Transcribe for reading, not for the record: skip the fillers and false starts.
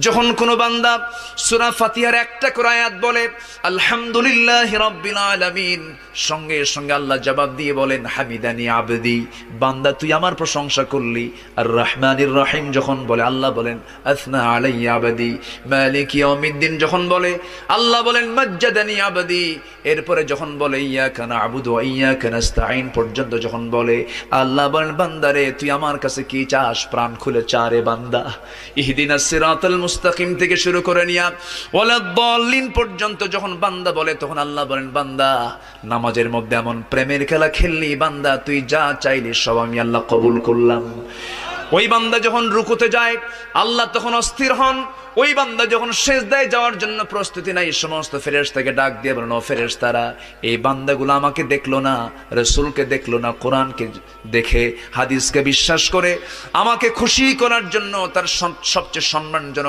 যখন কোনো বান্দা সূরা ফাতিহার একটা করে আয়াত বলে আলহামদুলিল্লাহি রাব্বিল আলামিন, সঙ্গে সঙ্গে আল্লাহ জবাব দিয়ে বলেন হামিদানি আবদি, বান্দা তুই আমার প্রশংসা করলি। আর রহমানির রহিম যখন বলে আল্লাহ বলেন আসনা আলাইয়া আবদি। মালিক ইয়াউমিদ্দিন যখন বলে আল্লাহ বলেন মাজ্জাদানি আবদি। এরপরে যখন বলে ইয়াকা না'বুদু ওয়া ইয়াকা নাস্তাঈন পর্যন্ত যখন বলে আল্লাহ বলেন বান্দারে তুই আমার কাছে কি চাস, প্রাণ খুলে চা রে বান্দা। ইহদিনাস সিরাতাল মুস্তাকিম থেকে শুরু করে নিয়া ওয়ালাদ-দাল্লিন পর্যন্ত যখন বান্দা বলে তখন আল্লাহ বলেন বান্দা নামাজের মধ্যে এমন প্রেমের খেলা খেললি বান্দা, তুই যা চাইলি সব আমি আল্লাহ কবুল করলাম। ওই বান্দা যখন রুকুতে যায় আল্লাহ তখন অস্থির হন। ওই বান্দা যখন সিজদায় যাওয়ার জন্য প্রস্তুতি নাই, সমস্ত ফেরেশতাকে ডাক দিয়ে বলেন ও ফেরেশতারা, এই বান্দাগুলো আমাকে দেখলো না, রাসূলকে দেখলো না, কোরআনকে দেখে হাদিসকে বিশ্বাস করে আমাকে খুশি করার জন্য তার সবচেয়ে সম্মানজনক